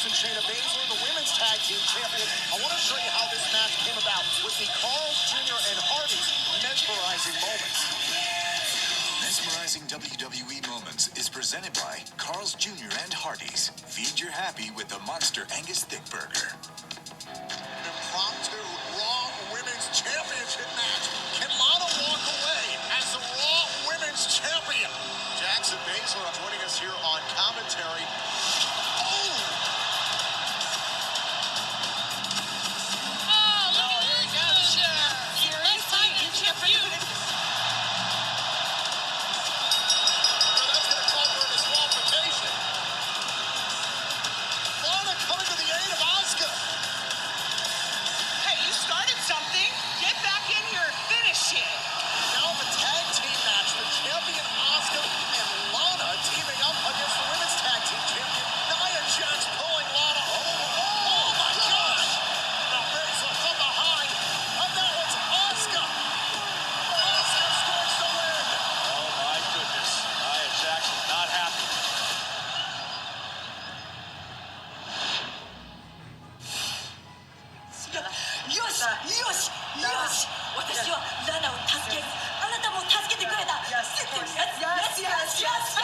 and Shayna Baszler, the women's tag team champions. I want to show you how this match came about with the Carl's Jr. and Hardy's mesmerizing moments. Mesmerizing WWE Moments is presented by Carl's Jr. and Hardy's. Feed your happy with the Monster Angus Thick Burger. Impromptu Raw Women's Championship match. Can Lana walk away as the Raw Women's Champion? Jax and Baszler are joining us here on commentary. Now the tag team match, the champion Asuka and Lana teaming up against the women's tag team champion Nia Jax pulling Lana. Oh my gosh! Now Baszler from behind, and now it's Asuka. Asuka scores the win. Oh my goodness, Nia Jax is not happy. Yosh! Yosh! Yosh! 私はラナを助ける。あなたも助けてくれた。よしよしよしよしよし。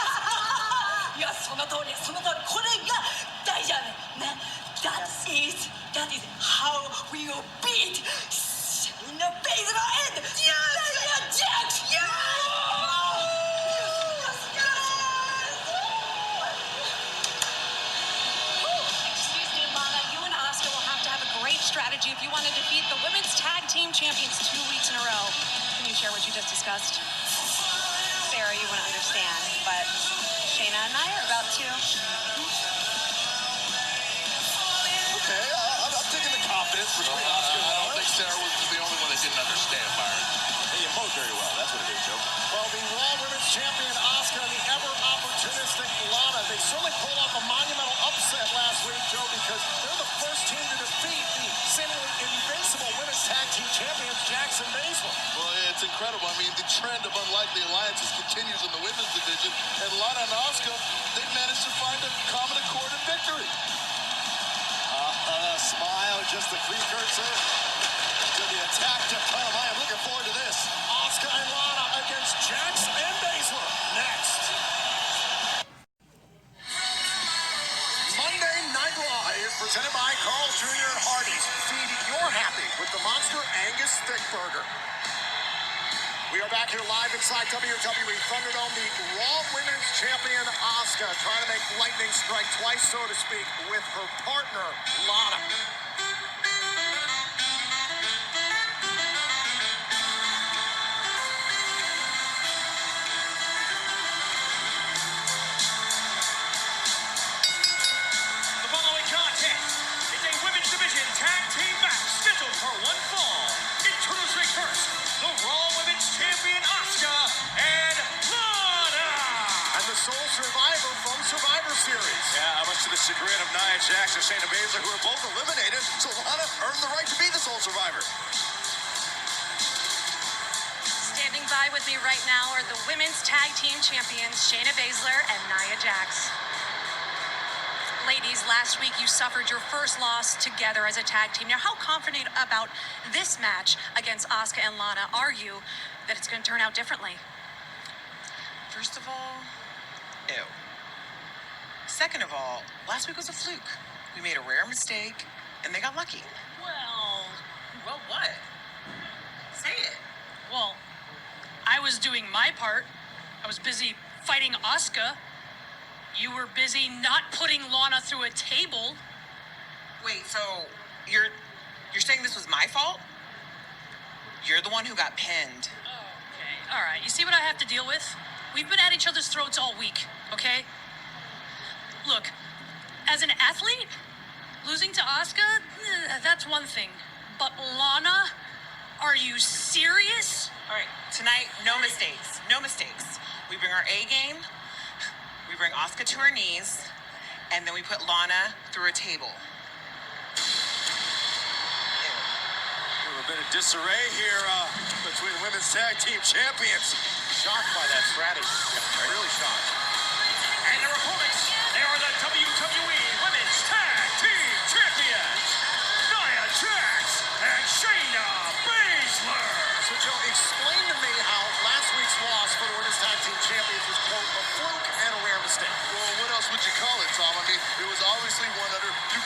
いやその通りその通り。これが大事だね。That is how we will beat Shayna Baszler and Nia Jax. Excuse me, Lana. You and Asuka will have to have a great strategy if you want to defeat the women's tag team champions 2 weeks in a row. Can you share what you just discussed? Sarah, you wouldn't understand, but Shayna and I are about to. Okay, I'm taking the confidence between Asuka and I don't think Sarah was the only one that didn't understand, Byron. Hey, you mow very well. That's what it is, Joe. Well, the Raw Women's Champion Asuka and the ever-opportunistic Lana, they certainly pulled off a monumental upset last week, Joe, because they're the first team to defeat the seemingly invincible women's tag team champions, Jax and Baszler. Well, it's incredible. I mean, the trend of unlikely alliances continues in the women's division, and Lana and Asuka, they've managed to find a common accord in victory. Smile, just the precursor to the attack to come. I am looking forward to this. Asuka and Lana against Jax and Baszler next. Monday Night Raw is presented by Carl's Jr. and Hardy's. Feed your happy with the Monster Angus Thick Burger. We are back here live inside WWE Thunderdome. The Raw Women's Champion Asuka trying to make lightning strike twice, so to speak, with her partner, Lana. The following contest is a women's division tag team match scheduled for one fall. Introducing first, the Raw Women's Champion Asuka and Lana! And the sole survivor from Survivor Series. Yeah, much to the chagrin of Nia Jax and Shayna Baszler, who are both eliminated, so Lana earned the right to be the sole survivor. Standing by with me right now are the women's tag team champions, Shayna Baszler and Nia Jax. Ladies, last week you suffered your first loss together as a tag team. Now, how confident about this match against Asuka and Lana are you that it's going to turn out differently? First of all, ew. Second of all, last week was a fluke. We made a rare mistake, and they got lucky. Well, what? Say it. Well, I was doing my part. I was busy fighting Asuka. You were busy not putting Lana through a table. Wait, so you're saying this was my fault? You're the one who got pinned. Okay, all right. You see what I have to deal with? We've been at each other's throats all week, okay? Look, as an athlete, losing to Asuka, that's one thing. But Lana, are you serious? All right, tonight, no mistakes. No mistakes. We bring our A game, we bring Asuka to her knees, and then we put Lana through a table. A bit of disarray here between the women's tag team champions. Shocked by that strategy. Really shocked. And their opponents, they are the WWE Women's Tag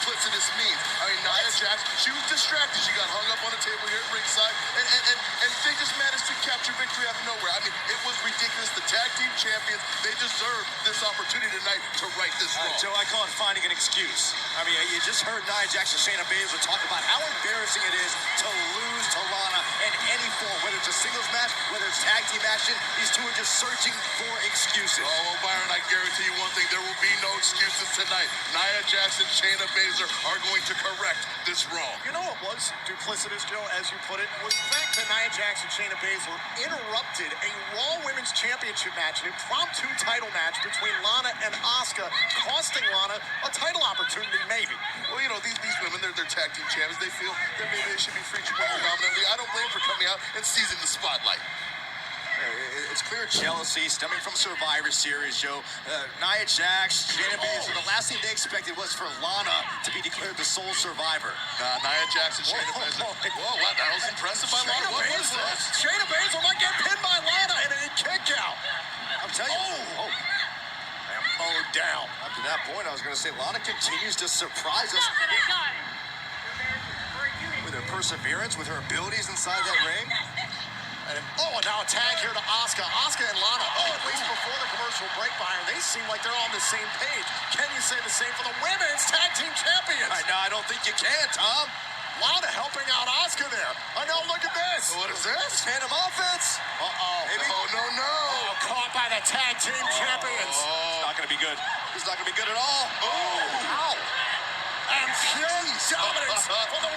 duplicitous means. I mean, Nia Jax, she was distracted. She got hung up on the table here at ringside, and they just managed to capture victory out of nowhere. I mean, it was ridiculous. The tag team champions, they deserve this opportunity tonight to right this wrong. Joe, I call it finding an excuse. I mean, you just heard Nia Jax and Shayna Baszler talk about how embarrassing it is to lose to Lana in any form, whether it's a singles match, whether it's tag team action. These two are just searching for excuses. Oh, well, Byron, I guarantee you one thing. There will be no excuses tonight. Nia Jax and Shayna Baszler are going to correct this wrong. You know what was duplicitous, Joe, as you put it, was the fact that Nia Jax and Shayna Baszler interrupted a Raw Women's Championship match, an impromptu title match between Lana and Asuka, costing Lana a title opportunity, maybe. Well, you know, these women, they're tag team champions. They feel that maybe they should be featured more prominently. I don't blame them for coming out and seizing the spotlight. It's clear jealousy stemming from Survivor Series, Joe. Nia Jax, Shayna Baszler, the last thing they expected was for Lana to be declared the sole survivor. Nia Jax and Shayna Baszler. Whoa, what? That was impressive by Lana. What was that? Shayna Baszler might get pinned by Lana in a kick out. I'm telling you. And mowed down. Up to that point, I was going to say Lana continues to surprise us with her perseverance, with her abilities inside that ring. And now a tag here to Asuka. Asuka and Lana, at least before the commercial break, Byron, they seem like they're on the same page. Can you say the same for the women's tag team champions? I don't think you can, Tom. Lana helping out Asuka there. I know, look at this. What is this? Tandem offense. Maybe. Oh, no. Caught by the tag team champions. It's not going to be good. It's not going to be good at all. And pure dominance for the